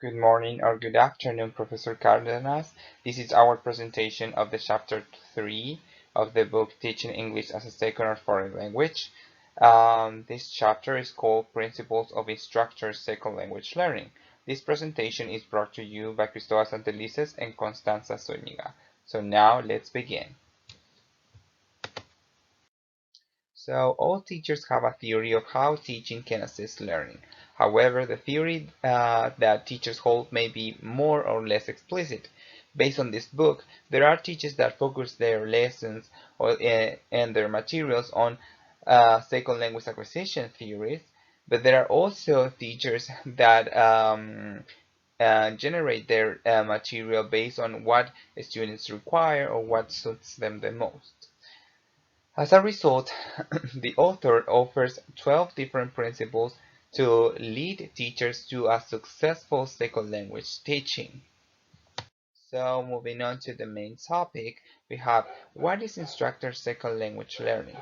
Good morning or good afternoon, Professor Cardenas. This is our presentation of the chapter 3 of the book Teaching English as a Second or Foreign Language. This chapter is called Principles of Instructor Second Language Learning. This presentation is brought to you by Cristóbal Santelices and Constanza Zúñiga. So now let's begin. So all teachers have a theory of how teaching can assist learning. However, the theory that teachers hold may be more or less explicit. Based on this book, there are teachers that focus their lessons and their materials on second language acquisition theories, but there are also teachers that generate their material based on what students require or what suits them the most. As a result, the author offers 12 different principles to lead teachers to a successful second language teaching. So moving on to the main topic, we have what is instructor second language learning?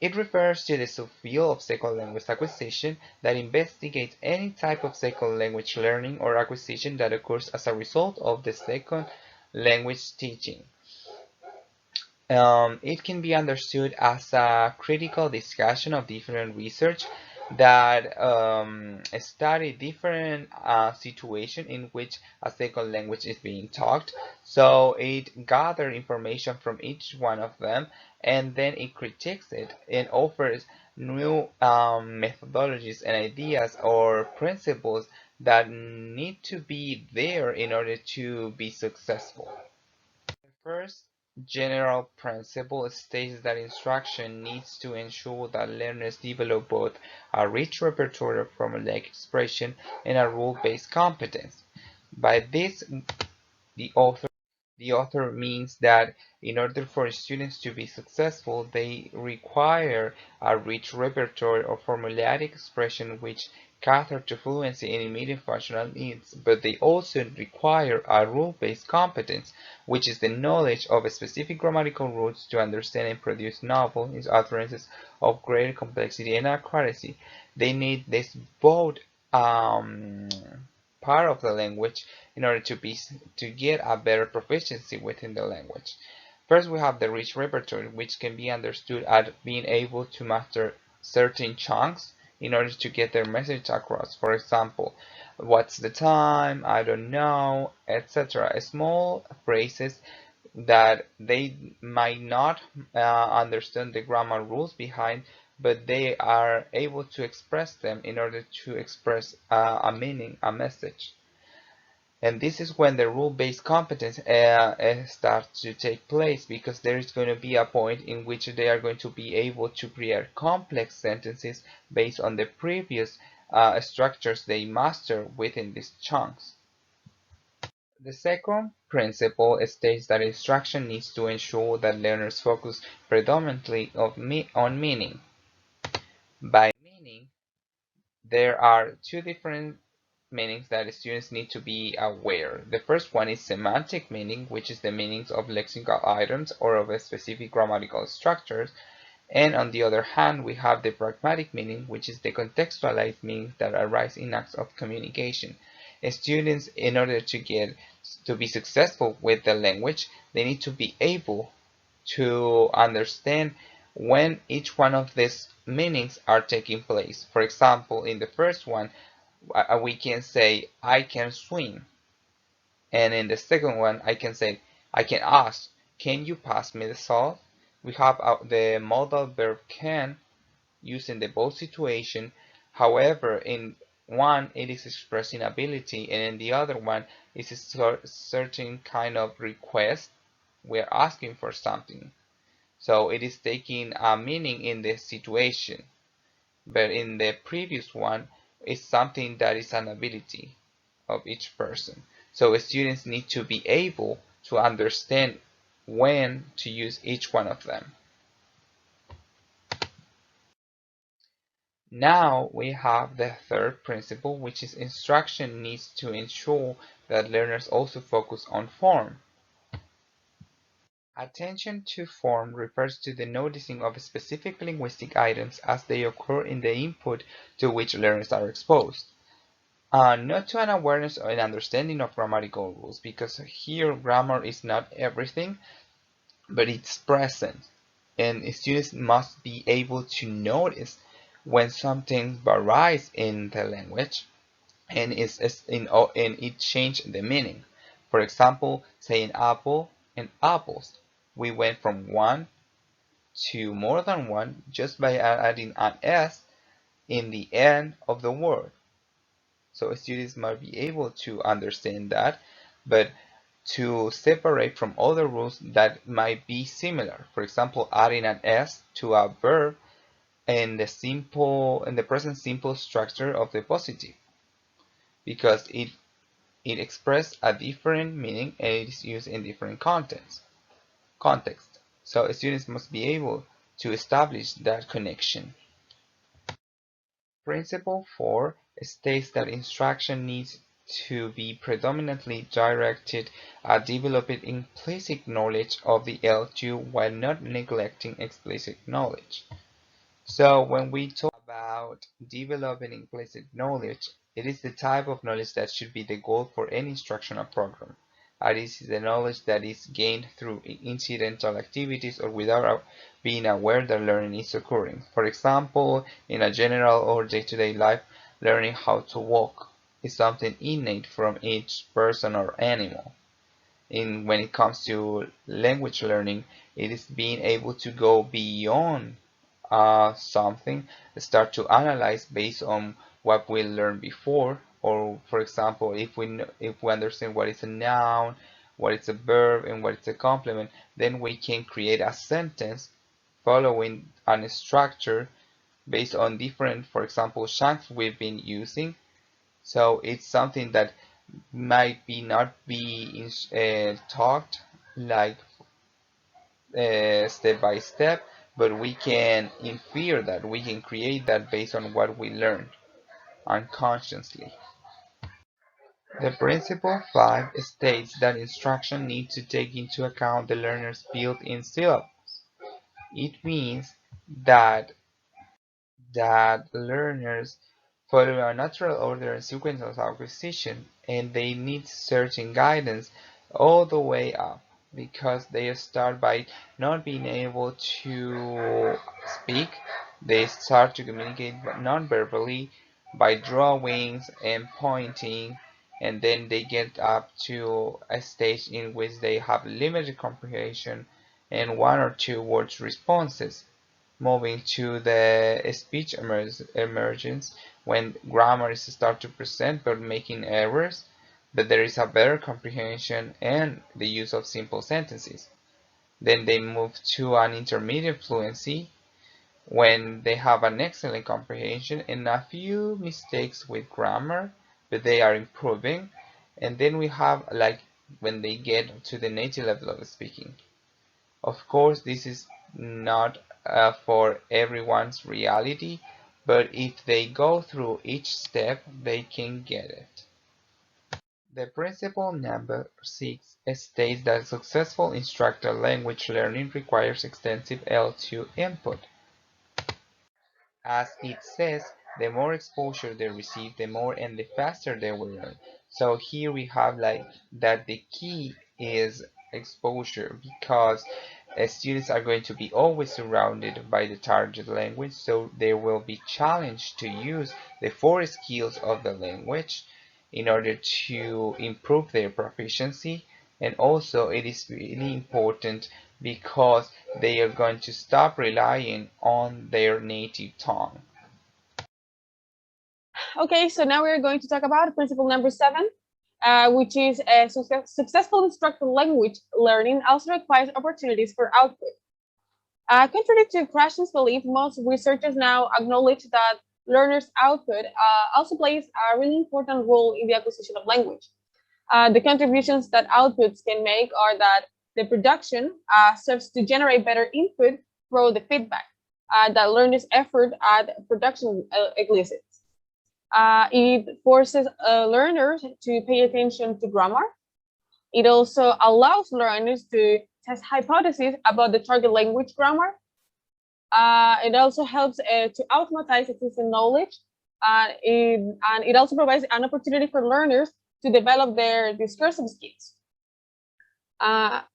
It refers to the subfield of second language acquisition that investigates any type of second language learning or acquisition that occurs as a result of the second language teaching. It can be understood as a critical discussion of different research that study different situations in which a second language is being taught. So it gathers information from each one of them and then it critiques it and offers new methodologies and ideas or principles that need to be there in order to be successful. The first general principle states that instruction needs to ensure that learners develop both a rich repertoire of formulaic expression and a rule-based competence. By this, the author means that in order for students to be successful, they require a rich repertoire of formulaic expression which cater to fluency in immediate functional needs, but they also require a rule-based competence, which is the knowledge of specific grammatical rules to understand and produce novel utterances of greater complexity and accuracy. They need this both part of the language in order to get a better proficiency within the language. First, we have the rich repertoire, which can be understood as being able to master certain chunks in order to get their message across. For example, what's the time? I don't know, etc. Small phrases that they might not understand the grammar rules behind, but they are able to express them in order to express a meaning, a message. And this is when the rule-based competence starts to take place, because there is going to be a point in which they are going to be able to create complex sentences based on the previous structures they master within these chunks. The second principle states that instruction needs to ensure that learners focus predominantly on meaning. By meaning, there are two different meanings that students need to be aware. The first one is semantic meaning, which is the meanings of lexical items or of a specific grammatical structures. And on the other hand, we have the pragmatic meaning, which is the contextualized meanings that arise in acts of communication. Students, in order to be successful with the language, they need to be able to understand when each one of these meanings are taking place. For example, in the first one, we can say, I can swim. And in the second one, I can ask, can you pass me the salt? We have the modal verb can used in the both situation. However, in one, it is expressing ability, and in the other one, it's a certain kind of request. We're asking for something. So it is taking a meaning in the situation. But in the previous one, it's something that is an ability of each person. So students need to be able to understand when to use each one of them. Now we have the third principle, which is instruction needs to ensure that learners also focus on form. Attention to form refers to the noticing of specific linguistic items as they occur in the input to which learners are exposed. not to an awareness or an understanding of grammatical rules, because here grammar is not everything, but it's present. And students must be able to notice when something varies in the language and and it changed the meaning. For example, saying apple and apples. We went from one to more than one just by adding an s in the end of the word. So students might be able to understand that, but to separate from other rules that might be similar. For example, adding an s to a verb in the present simple structure of the positive, because it expresses a different meaning and it is used in different context. So students must be able to establish that connection. Principle 4 states that instruction needs to be predominantly directed at developing implicit knowledge of the L2 while not neglecting explicit knowledge. So when we talk about developing implicit knowledge, it is the type of knowledge that should be the goal for any instructional program. It is the knowledge that is gained through incidental activities or without being aware that learning is occurring. For example, in a general or day-to-day life, learning how to walk is something innate from each person or animal. When it comes to language learning, it is being able to go beyond something, start to analyze based on what we learned before. Or for example, if we understand what is a noun, what is a verb, and what is a complement, then we can create a sentence following a structure based on different, for example, chunks we've been using. So it's something that might be not be taught like step by step, but we can infer that, we can create that based on what we learned unconsciously. The principle 5 states that instruction needs to take into account the learner's built-in syllabus. It means that learners follow a natural order and sequence of acquisition, and they need certain guidance all the way up, because they start by not being able to speak. They start to communicate non-verbally by drawings and pointing, and then they get up to a stage in which they have limited comprehension and one or two words responses, moving to the speech emergence when grammars start to present but making errors, but there is a better comprehension and the use of simple sentences. Then they move to an intermediate fluency when they have an excellent comprehension and a few mistakes with grammar, but they are improving. And then we have like when they get to the native level of speaking. Of course, this is not for everyone's reality, but if they go through each step, they can get it. The principle number 6 states that successful instructor language learning requires extensive L2 input. As it says, the more exposure they receive, the more and the faster they will learn. So here we have like that the key is exposure, because students are going to be always surrounded by the target language, so they will be challenged to use the four skills of the language in order to improve their proficiency. And also it is really important because they are going to stop relying on their native tongue. Okay, so now we're going to talk about principle number 7, which is successful instructor language learning also requires opportunities for output. Contrary to Krashen's belief, most researchers now acknowledge that learners' output also plays a really important role in the acquisition of language. The contributions that outputs can make are that the production serves to generate better input through the feedback that learners' effort at production elicits. It forces learners to pay attention to grammar. It also allows learners to test hypotheses about the target language grammar. It also helps to automatize existing knowledge and it also provides an opportunity for learners to develop their discursive skills.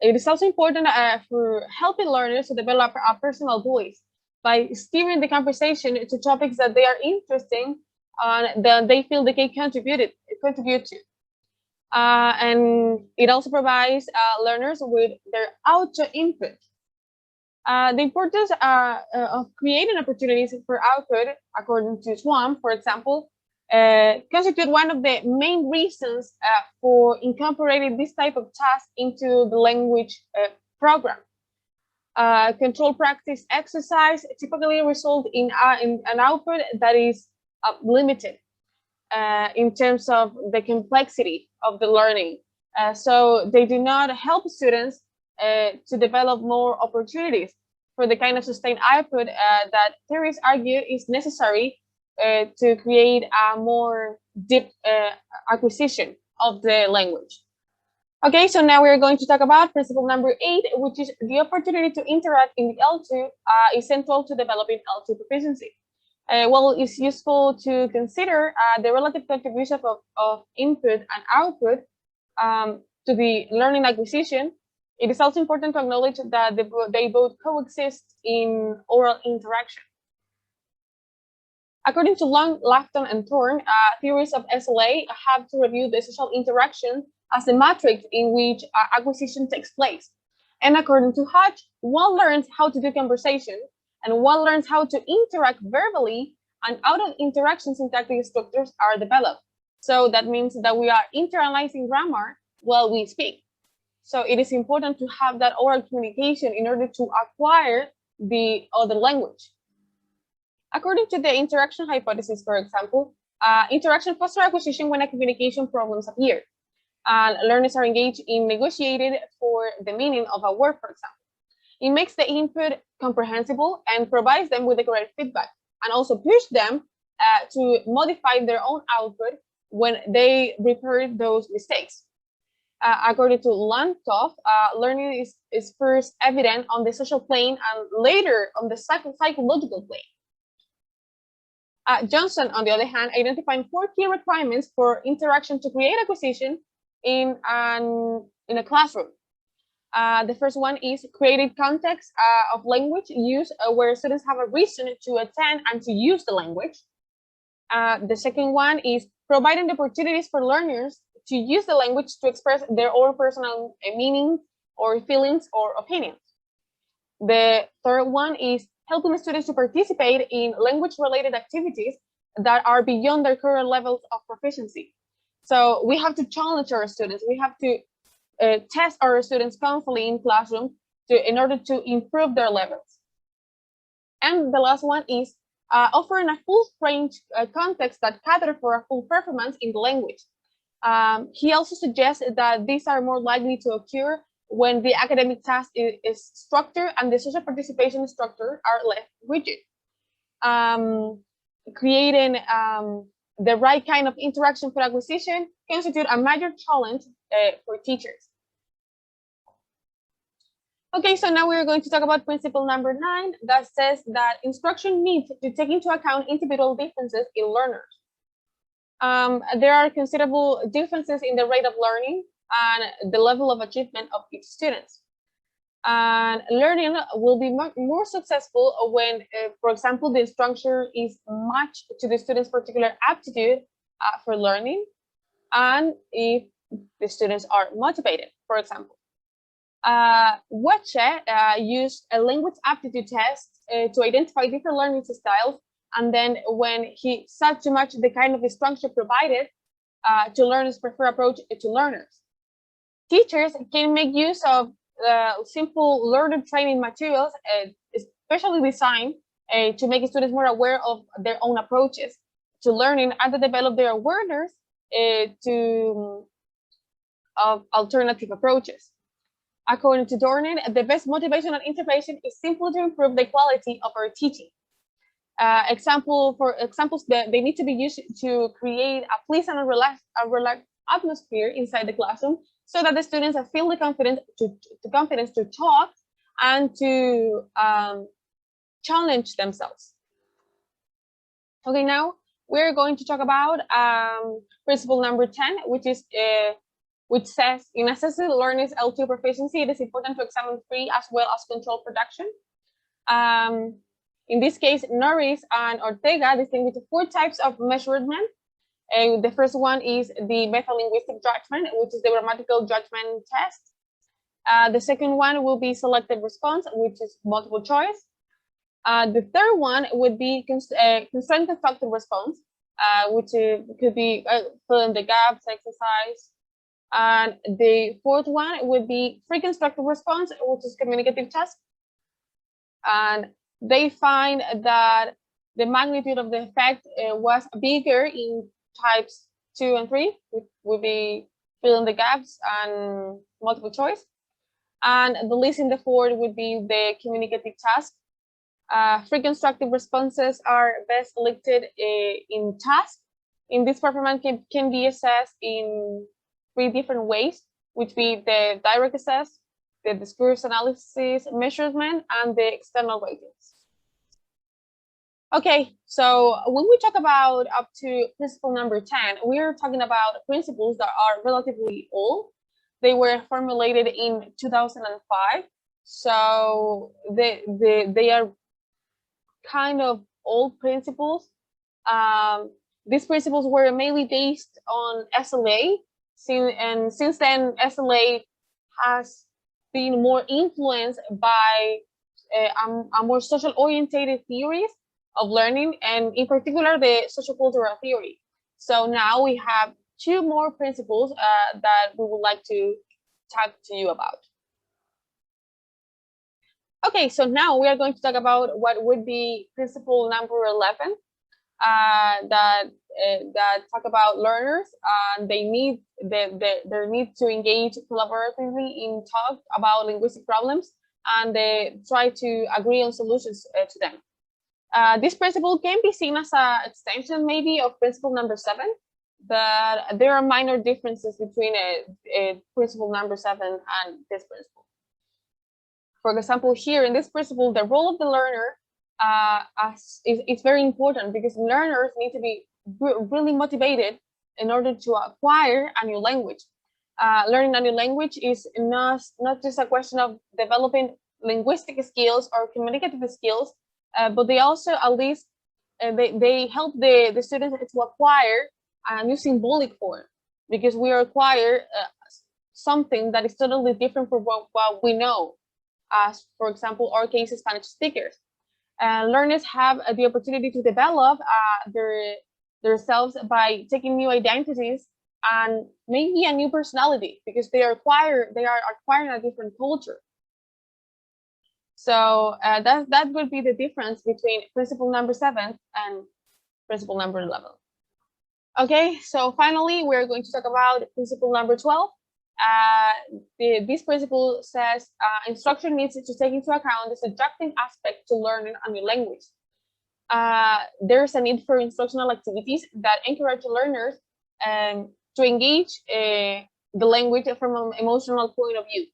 It is also important for helping learners to develop a personal voice by steering the conversation to topics that they are interested and that they feel they can contribute to. And it also provides learners with their auto input. The importance of creating opportunities for output, according to Swan, for example, constitute one of the main reasons for incorporating this type of task into the language program. Control practice exercise typically result in an output that is limited in terms of the complexity of the learning. So they do not help students to develop more opportunities for the kind of sustained output that theorists argue is necessary to create a more deep acquisition of the language. Okay, so now we're going to talk about principle number 8, which is the opportunity to interact in the L2 is central to developing L2 proficiency. Well, it's useful to consider the relative contribution of input and output to the learning acquisition. It is also important to acknowledge that they both coexist in oral interaction. According to Long, Lafton, and Thorne, theories of SLA have to review the social interaction as the matrix in which acquisition takes place. And according to Hodge, one learns how to do conversation, and one learns how to interact verbally, and out of interaction syntactic structures are developed. So that means that we are internalizing grammar while we speak. So it is important to have that oral communication in order to acquire the other language. According to the interaction hypothesis, for example, interaction fosters acquisition when a communication problems appear. Learners are engaged in negotiating for the meaning of a word, for example. It makes the input comprehensible and provides them with the correct feedback, and also push them to modify their own output when they repair those mistakes. According to Lantoff, learning is first evident on the social plane and later on the psychological plane. Johnson, on the other hand, identified 4 key requirements for interaction to create acquisition in a classroom. The first one is creating context of language use where students have a reason to attend and to use the language. The second one is providing the opportunities for learners to use the language to express their own personal meaning or feelings or opinions. The third one is helping students to participate in language-related activities that are beyond their current levels of proficiency. So we have to challenge our students. We have to test our students constantly in classroom in order to improve their levels. And the last one is offering a full range context that cater for a full performance in the language. He also suggests that these are more likely to occur when the academic task is structured and the social participation structure are left rigid. Creating the right kind of interaction for acquisition constitute a major challenge for teachers. Okay, so now we're going to talk about principle number 9 that says that instruction needs to take into account individual differences in learners. There are considerable differences in the rate of learning and the level of achievement of each student. And learning will be more successful when, for example, the structure is matched to the student's particular aptitude for learning, and if the students are motivated, for example. Weche used a language aptitude test to identify different learning styles, and then when he saw too much the kind of structure provided to learners prefer approach to learners. Teachers can make use of simple learner training materials, especially designed to make students more aware of their own approaches to learning and to develop their awareness to alternative approaches. According to Dornan, the best motivational intervention is simply to improve the quality of our teaching. Examples that they need to be used to create a pleasant and relaxed atmosphere inside the classroom, so that the students feel the confidence to talk and to challenge themselves. Okay, now we're going to talk about principle number 10, which says in assessing learners' L2 proficiency, it is important to examine free as well as controlled production. In this case, Norris and Ortega distinguish 4 types of measurement. The first one is the metalinguistic judgment, which is the grammatical judgment test. The second one will be selected response, which is multiple choice. The third one would be constraint constructed response, which could be fill in the gaps exercise. And the fourth one would be free constructed response, which is communicative task. And they find that the magnitude of the effect was bigger in types 2 and 3, which would be fill in the gaps and multiple choice. And the least in the fourth would be the communicative task. Free constructive responses are best selected in task. In this performance can be assessed in 3 different ways, which be the direct assess, the discourse analysis measurement, and the external ratings. Okay, so when we talk about up to principle number 10, we're talking about principles that are relatively old. They were formulated in 2005, so they are kind of old principles. These principles were mainly based on SLA, and since then SLA has been more influenced by a more social oriented theories of learning, and in particular the social cultural theory. So now we have 2 more principles that we would like to talk to you about. Okay, so now we are going to talk about what would be principle number 11, that talk about learners and their need to engage collaboratively in talk about linguistic problems, and they try to agree on solutions to them. This principle can be seen as an extension maybe of principle number 7, but there are minor differences between principle number 7 and this principle. For example, here in this principle, the role of the learner is very important, because learners need to be really motivated in order to acquire a new language. Learning a new language is not just a question of developing linguistic skills or communicative skills, but they also at least they help the students to acquire a new symbolic form, because we acquire something that is totally different from what we know, as for example our case Spanish speakers. Learners have the opportunity to develop themselves by taking new identities and maybe a new personality, because they are acquiring a different culture. So that would be the difference between principle number 7 and principle number 11. Okay, so finally we're going to talk about principle number 12. This principle says instruction needs to take into account the subjective aspect to learning a new language. There's a need for instructional activities that encourage learners to engage the language from an emotional point of view.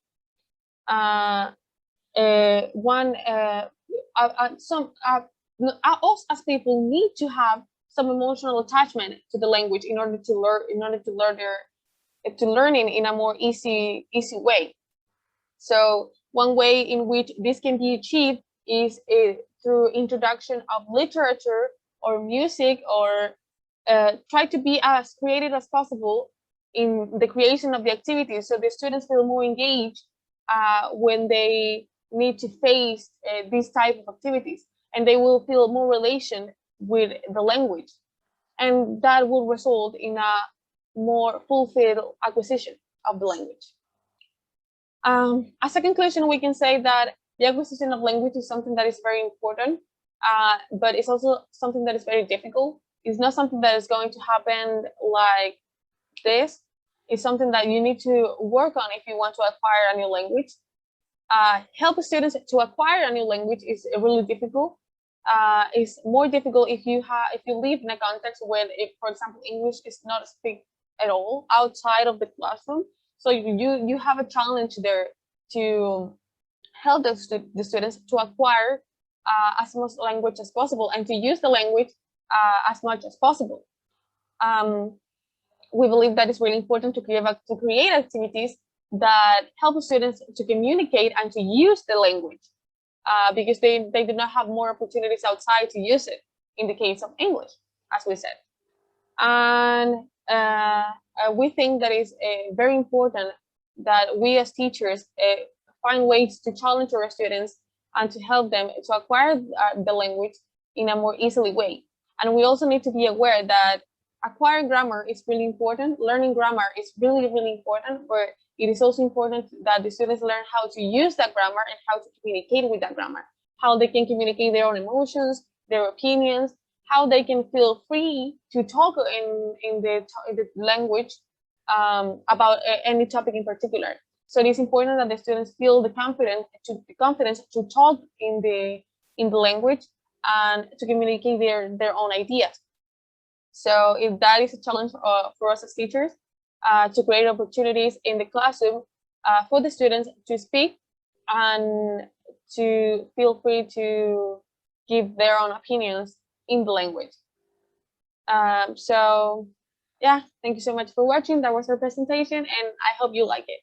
Us as people need to have some emotional attachment to the language in order to learning in a more easy way. So one way in which this can be achieved is through introduction of literature or music, or try to be as creative as possible in the creation of the activities, so the students feel more engaged when they need to face these type of activities, and they will feel more relation with the language, and that will result in a more fulfilled acquisition of the language. As a conclusion, we can say that the acquisition of language is something that is very important, but it's also something that is very difficult. It's not something that is going to happen like this. It's something that you need to work on if you want to acquire a new language. Help students to acquire a new language is really difficult. It's more difficult if you live in a context where, for example, English is not spoken at all outside of the classroom. So you have a challenge there to help the students to acquire as much language as possible, and to use the language as much as possible. Um, we believe that it's really important to create activities that help students to communicate and to use the language, because they do not have more opportunities outside to use it in the case of English, as we said. And we think that is very important that we as teachers find ways to challenge our students and to help them to acquire the language in a more easily way. And we also need to be aware that acquiring grammar is really important. Learning grammar is really, really important, but it is also important that the students learn how to use that grammar and how to communicate with that grammar, how they can communicate their own emotions, their opinions, how they can feel free to talk in the language about any topic in particular. So it is important that the students feel the confidence to talk in the language and to communicate their own ideas. So if that is a challenge for us as teachers, to create opportunities in the classroom for the students to speak and to feel free to give their own opinions in the language. So yeah, thank you so much for watching. That was our presentation, and I hope you like it.